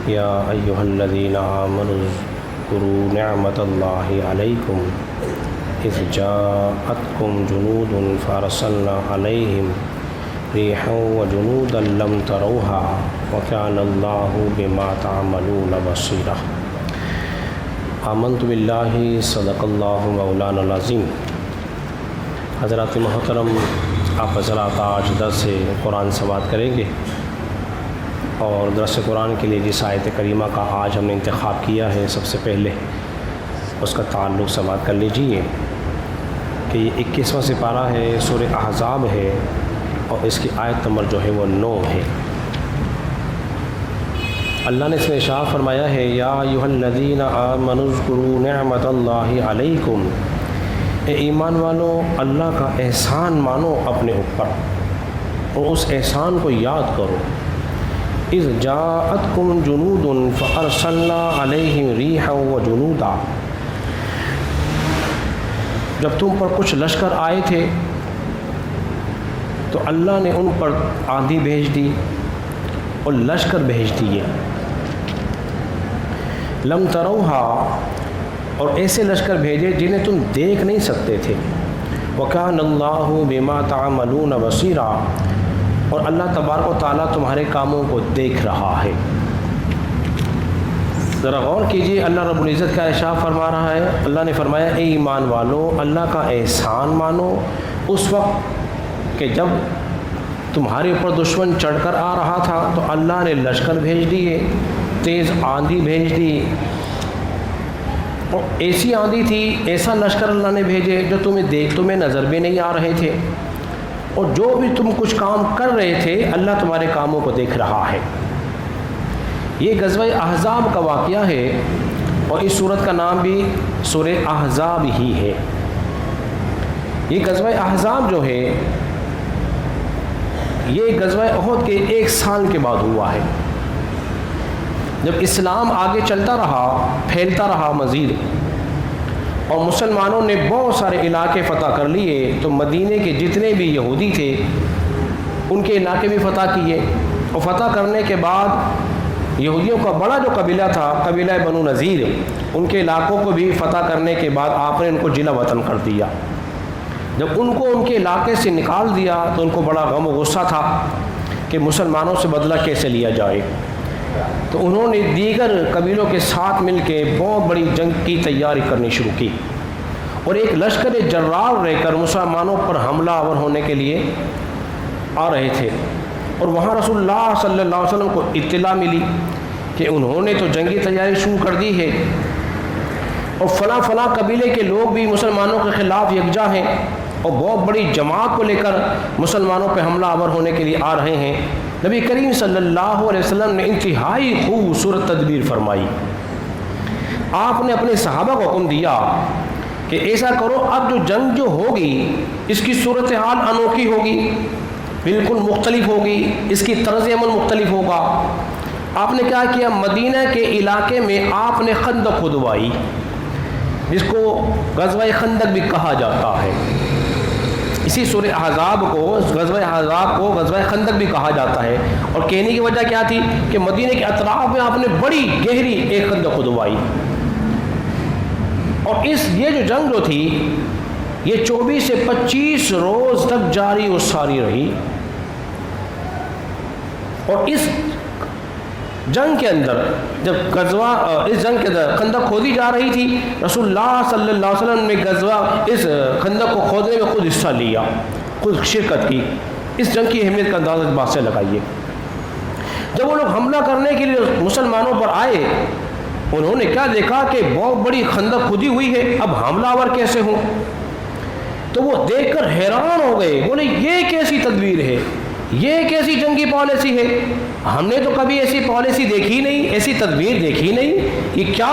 یا ایہا الذین آمنوا اذکروا نعمت اللہ علیکم اذ جاءتکم جنود فارسلنا علیہم ریحا وجنودا لم تروها وکان اللہ بما تعملون بصیرا۔ آمنت باللہ صدق اللہ مولانا العظیم۔ حضرات محترم، آپ حضرات آج درس قرآن سماعت کریں گے، اور درس قرآن کے لیے جس آیت کریمہ کا آج ہم نے انتخاب کیا ہے سب سے پہلے اس کا تعلق سماعت کر لیجئے کہ یہ 21واں سپارہ ہے، سورہ احزاب ہے، اور اس کی آیت نمبر جو ہے وہ 9 ہے۔ اللہ نے اس میں ارشاد فرمایا ہے یا ایھا الذین آمنوا اذکروا نعمت اللہ علیکم، اے ایمان والو اللہ کا احسان مانو اپنے اوپر اور اس احسان کو یاد کرو۔ اذ جاءتکم جنود فارسلنا علیہم ریحا وجنودا، جب تم پر کچھ لشکر آئے تھے تو اللہ نے ان پر آندھی بھیج دی اور لشکر بھیج دیے۔ لم تروہا، اور ایسے لشکر بھیجے جنہیں تم دیکھ نہیں سکتے تھے۔ وکان اللہ بما تعملون بصیرا، اور اللہ تبارک و تعالیٰ تمہارے کاموں کو دیکھ رہا ہے۔ ذرا غور کیجیے، اللہ رب العزت کا ارشاد فرما رہا ہے، اللہ نے فرمایا اے ایمان والو اللہ کا احسان مانو اس وقت کہ جب تمہارے اوپر دشمن چڑھ کر آ رہا تھا تو اللہ نے لشکر بھیج دیے، تیز آندھی بھیج دی، اور ایسی آندھی تھی، ایسا لشکر اللہ نے بھیجے جو تمہیں نظر بھی نہیں آ رہے تھے، اور جو بھی تم کچھ کام کر رہے تھے اللہ تمہارے کاموں کو دیکھ رہا ہے۔ یہ غزوہ احزاب کا واقعہ ہے، اور اس سورت کا نام بھی سورہ احزاب ہی ہے۔ یہ غزوہ احزاب جو ہے یہ غزوہ احد کے 1 سال کے بعد ہوا ہے، جب اسلام آگے چلتا رہا، پھیلتا رہا مزید، اور مسلمانوں نے بہت سارے علاقے فتح کر لیے، تو مدینے کے جتنے بھی یہودی تھے ان کے علاقے بھی فتح کیے، اور فتح کرنے کے بعد یہودیوں کا بڑا جو قبیلہ تھا، قبیلہ بنو نذیر، ان کے علاقوں کو بھی فتح کرنے کے بعد آپ نے ان کو جلا وطن کر دیا۔ جب ان کو ان کے علاقے سے نکال دیا تو ان کو بڑا غم و غصہ تھا کہ مسلمانوں سے بدلہ کیسے لیا جائے، تو انہوں نے دیگر قبیلوں کے ساتھ مل کے بہت بڑی جنگ کی تیاری کرنی شروع کی، اور ایک لشکر جرار رہ کر مسلمانوں پر حملہ آور ہونے کے لیے آ رہے تھے، اور وہاں رسول اللہ صلی اللہ علیہ وسلم کو اطلاع ملی کہ انہوں نے تو جنگی تیاری شروع کر دی ہے، اور فلاں فلاں قبیلے کے لوگ بھی مسلمانوں کے خلاف یکجا ہیں، اور بہت بڑی جماعت کو لے کر مسلمانوں پہ حملہ آور ہونے کے لیے آ رہے ہیں۔ نبی کریم صلی اللہ علیہ وسلم نے انتہائی خوبصورت تدبیر فرمائی۔ آپ نے اپنے صحابہ کو حکم دیا کہ ایسا کرو، اب جو جنگ جو ہوگی اس کی صورتحال انوکھی ہوگی، بالکل مختلف ہوگی، اس کی طرز عمل مختلف ہوگا۔ آپ نے کیا کیا، مدینہ کے علاقے میں آپ نے خندق کھدوائی، جس کو غزوہ خندق بھی کہا جاتا ہے۔ اسی سورہ احزاب کو، غزوہ احزاب کو غزوہ خندق بھی کہا جاتا ہے، اور کہنے کی وجہ کیا تھی کہ مدینے کے اطراف میں آپ نے بڑی گہری ایک خندق کھدوائی، اور یہ جو جنگ جو تھی یہ 24 سے 25 روز تک جاری و ساری رہی، اور اس جنگ کے اندر جب اس جنگ کے اندر خندق کھودی جا رہی تھی، رسول اللہ صلی اللہ علیہ وسلم نے اس خندق کو کھودنے میں خود حصہ لیا، خود شرکت کی۔ اس جنگ کی اہمیت کا اندازہ اس بات سے لگائیے۔ جب وہ لوگ حملہ کرنے کے لیے مسلمانوں پر آئے، انہوں نے کیا دیکھا کہ بہت بڑی خندق کھودی ہوئی ہے، اب حملہ آور کیسے ہوں؟ تو وہ دیکھ کر حیران ہو گئے، بولے یہ کیسی تدبیر ہے، یہ کیسی جنگی پالیسی ہے، ہم نے تو کبھی ایسی پالیسی دیکھی نہیں، ایسی تدبیر دیکھی نہیں، یہ کیا؟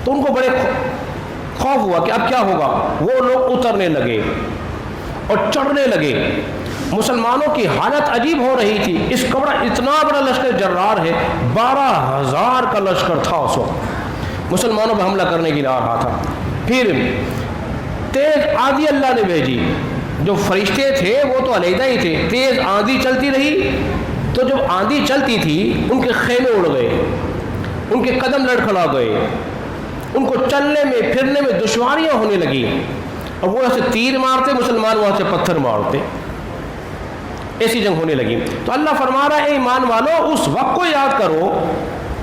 تو ان کو بڑے خوف ہوا کہ اب کیا ہوگا۔ وہ لوگ اترنے لگے اور چڑھنے لگے، مسلمانوں کی حالت عجیب ہو رہی تھی۔ اس اتنا بڑا لشکر جرار ہے، 12,000 کا لشکر تھا اس وقت، مسلمانوں پہ حملہ کرنے کے لیے آ رہا تھا۔ پھر تیز آندھی اللہ نے بھیجی، جو فرشتے تھے وہ تو علیحدہ ہی تھے، تیز آندھی چلتی رہی، تو جب آندھی چلتی تھی ان کے خیمے اڑ گئے، ان کے قدم لڑکھڑا گئے، ان کو چلنے میں پھرنے میں دشواریاں ہونے لگی، اور وہ ایسے تیر مارتے، مسلمان وہاں سے پتھر مارتے، ایسی جنگ ہونے لگی۔ تو اللہ فرما رہا ہے اے ایمان والو اس وقت کو یاد کرو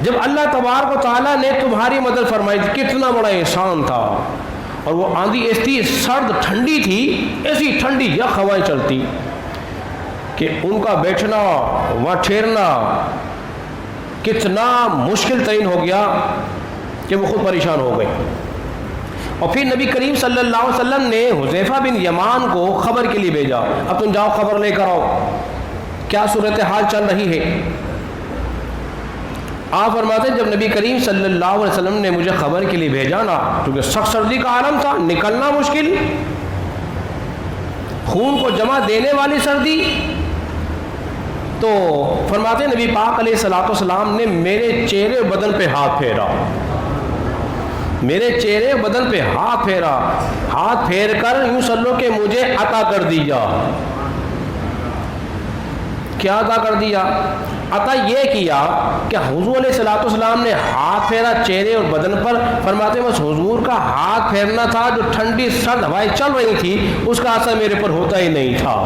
جب اللہ تبارک و تعالیٰ نے تمہاری مدد فرمائی تھی، کتنا بڑا احسان تھا۔ اور وہ آندھی ایسی سرد ٹھنڈی تھی، ایسی ٹھنڈی یخ ہوائیں چلتی کہ ان کا بیٹھنا وہاں ٹھہرنا کتنا مشکل ترین ہو گیا کہ وہ خود پریشان ہو گئے۔ اور پھر نبی کریم صلی اللہ علیہ وسلم نے حذیفہ بن یمان کو خبر کے لیے بھیجا، اب تم جاؤ خبر لے کر آؤ کیا صورتحال چل رہی ہے۔ آپ فرماتے ہیں جب نبی کریم صلی اللہ علیہ وسلم نے مجھے خبر کے لیے بھیجا نا، کیونکہ سخت سردی کا عالم تھا، نکلنا مشکل، خون کو جمع دینے والی سردی، تو فرماتے ہیں نبی پاک علیہ الصلوۃ والسلام نے میرے چہرے بدن پہ ہاتھ پھیرا، میرے چہرے بدن پہ ہاتھ پھیرا، ہاتھ پھیر کر یوں سمجھو کہ مجھے عطا کر دیا۔ کیا عطا کر دیا؟ عطا یہ کیا کہ حضور علیہ الصلوۃ والسلام نے ہاتھ پھیرا چہرے اور بدن پر، فرماتے ہیں بس حضور کا ہاتھ پھیرنا تھا، جو ٹھنڈی سرد ہوائیں چل رہی تھی اس کا اثر میرے پر ہوتا ہی نہیں تھا۔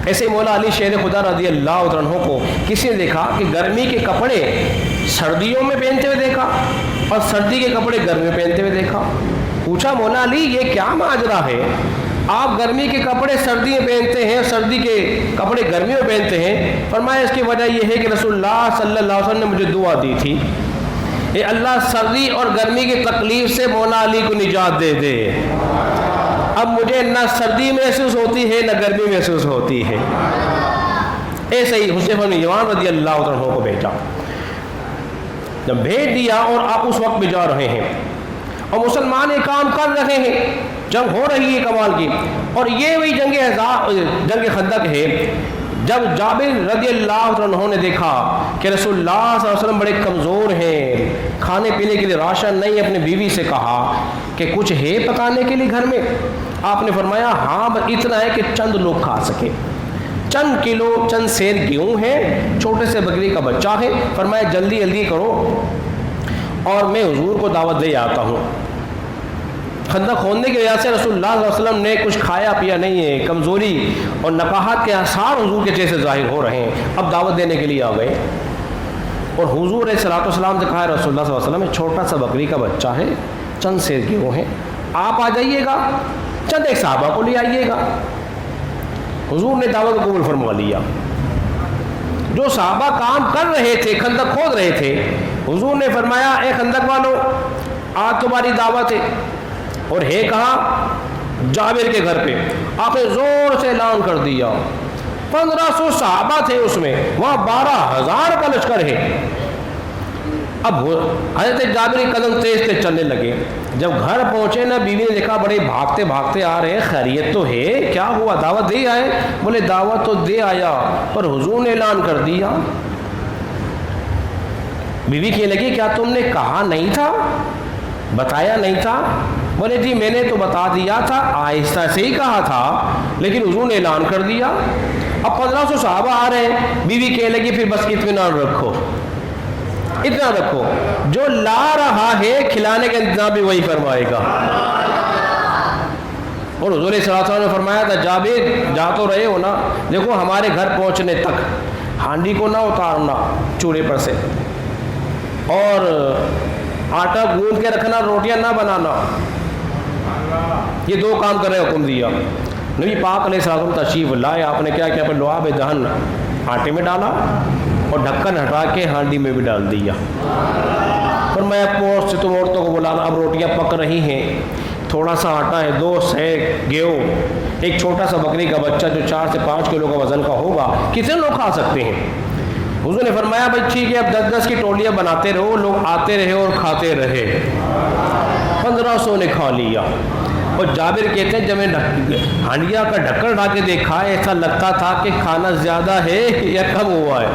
ایسے مولا علی شیر خدا رضی اللہ عنہ کو کسی نے دیکھا کہ گرمی کے کپڑے سردیوں میں پہنتے ہوئے دیکھا اور سردی کے کپڑے گرمی میں پہنتے ہوئے دیکھا۔ پوچھا مولا علی یہ کیا ماجرا ہے، آپ گرمی کے کپڑے سردی میں پہنتے ہیں، سردی کے کپڑے گرمی میں پہنتے ہیں؟ فرمایا اس کی وجہ یہ ہے کہ رسول اللہ صلی اللہ علیہ وسلم نے مجھے دعا دی تھی، اے اللہ سردی اور گرمی کی تکلیف سے مولا علی کو نجات دے دے۔ اب مجھے نہ سردی محسوس ہوتی ہے نہ گرمی محسوس ہوتی ہے۔ ایسے ہی حذیفہ بن یمان رضی اللہ عنہ کو بھیجا، جب بھیج دیا اور آپ اس وقت بھی جا رہے ہیں اور مسلمان یہ کام کر رہے ہیں، جنگ ہو رہی ہے کمال کی، اور یہ وہی جنگ خندق ہے جب جابر رضی اللہ عنہ نے دیکھا کہ رسول اللہ صلی اللہ علیہ وسلم بڑے کمزور ہیں، کھانے پینے کے لیے راشن نہیں، اپنے بیوی سے کہا کہ کچھ ہے پکانے کے لیے گھر میں؟ آپ نے فرمایا ہاں بس اتنا ہے کہ چند لوگ کھا سکے، چند کلو چند سیر گیہوں ہے، چھوٹے سے بکری کا بچہ ہے۔ فرمایا جلدی جلدی کرو اور میں حضور کو دعوت دے آتا ہوں۔ خندق کھودنے کی وجہ سے رسول اللہ صلی اللہ علیہ وسلم نے کچھ کھایا پیا نہیں ہے، کمزوری اور نقاہت کے آثار حضور کے چہرے سے ظاہر ہو رہے ہیں۔ اب دعوت دینے کے لیے آ گئے اور حضور علیہ الصلوۃ والسلام سے کہا رسول اللہ صلی اللہ علیہ وسلم چھوٹا سا بکری کا بچہ ہے، چند سیر گیہوں ہیں، آپ آ جائیے گا، چند ایک صحابہ کو لے آئیے گا۔ حضور نے دعوت کو قبول فرما لیا۔ جو صحابہ کام کر رہے تھے، خندق کھود رہے تھے، حضور نے فرمایا اے خندق والو آج تمہاری دعوت ہے، اور ہے کہاں؟ جابر کے گھر پہ۔ آپ نے زور سے اعلان کر دیا، 1500 صحابہ تھے اس میں، وہاں 12,000 کا لشکر ہے۔ اب حضرت جابر کے قدم تیز تیز چلنے لگے، جب گھر پہنچے نا بیوی نے دیکھا بڑے بھاگتے بھاگتے آ رہے ہیں، خیریت تو ہے؟ کیا ہوا؟ دعوت دے آئے؟ بولے دعوت تو دے آیا پر حضور نے اعلان کر دیا۔ بیوی کہنے لگی کیا تم نے کہا نہیں تھا، بتایا نہیں تھا؟ بولے جی میں نے تو بتا دیا تھا، آہستہ سے ہی کہا تھا، لیکن حضور نے اعلان کر دیا۔ اب 1500 صحابہ آ رہے ہیں، بیوی کہنے لگی پھر بس اطمینان رکھو، اتنا رکھو، جو لا رہا ہے کھلانے کا انتظام بھی وہی فرمائے گا۔ اور حضور صلی اللہ علیہ وسلم نے فرمایا تھا جابر جا تو رہے ہو نا، دیکھو ہمارے گھر پہنچنے تک ہانڈی کو نہ اتارنا چولہے پر سے، اور آٹا گوندھ کے رکھنا، روٹیاں نہ بنانا، یہ 2 کام کرنے کا حکم دیا۔ نبی پاک علیہ السلام تشریف لائے، آپ نے کیا کیا پھر لعاب دہن آٹے میں ڈالا اور ڈھکن ہٹا کے ہانڈی میں بھی ڈال دیا۔ پھر میں پوچھ سے تم عورتوں کو بلانا، اب روٹیاں پک رہی ہیں، تھوڑا سا آٹا ہے، 2 سیک گیہوں، ایک چھوٹا سا بکری کا بچہ جو 4 سے 5 کلو کا وزن کا ہوگا، کتنے لوگ کھا سکتے ہیں؟ حضور نے فرمایا بھائی ٹھیک ہے، اب 10-10 کی ٹولیاں بناتے رہو، لوگ آتے رہے اور کھاتے رہے۔ 1500 نے کھا لیا، اور جابر کہتے ہیں جب میں ہانڈیا کا ڈھکن اٹھا کے دیکھا ایسا لگتا تھا کہ کھانا زیادہ ہے یا کم ہوا ہے،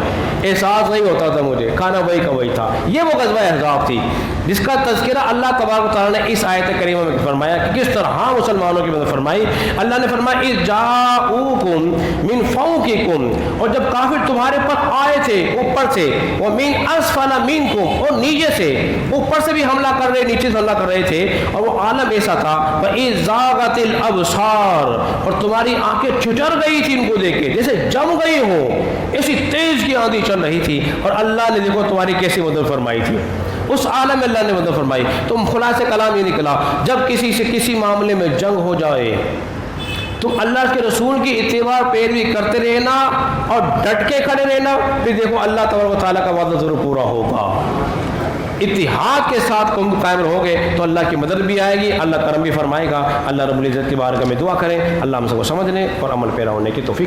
احساس نہیں ہوتا تھا مجھے، کھانا وہی کا وہی تھا۔ یہ وہ غزوہ احزاب تھی جس کا تذکرہ اللہ تبارک و تعالیٰ نے اس آیت کریمہ میں فرمایا کہ کس طرح مسلمانوں کی مدد فرمائی۔ اللہ نے فرمایا اذ جاؤکم من فوقکم، اور جب کافر تمہارے پر آئے تھے اوپر سے، ومن اسفل منکم، اور نیچے سے، اوپر سے بھی حملہ کر رہے نیچے سے حملہ کر رہے تھے، اور وہ عالم ایسا تھا وَإِذْ زَاغَتِ الْأَبْصَارُ، اور تمہاری آنکھیں چھچر گئی تھی ان کو دیکھ کے جیسے جم گئی ہوں، ایسی تیز کی آندھی چل رہی تھی، اور اللہ نے دیکھو تمہاری کیسی مدد فرمائی تھی، اس عالم میں اللہ نے مدد فرمائی۔ تم خلاصہ کلام یہ نکلا جب کسی سے کسی معاملے میں جنگ ہو جائے تم اللہ کے رسول کی اتباع پیروی کرتے رہنا اور ڈٹ کے کھڑے رہنا، پھر دیکھو اللہ تبارک و تعالیٰ کا وعدہ ضرور پورا ہوگا۔ اتحاد کے ساتھ تم قائم رہو گے تو اللہ کی مدد بھی آئے گی، اللہ کرم بھی فرمائے گا۔ اللہ رب العزت کی بارگاہ میں دعا کریں اللہ ہم سب کو سمجھنے اور عمل پیرا ہونے کی توفیق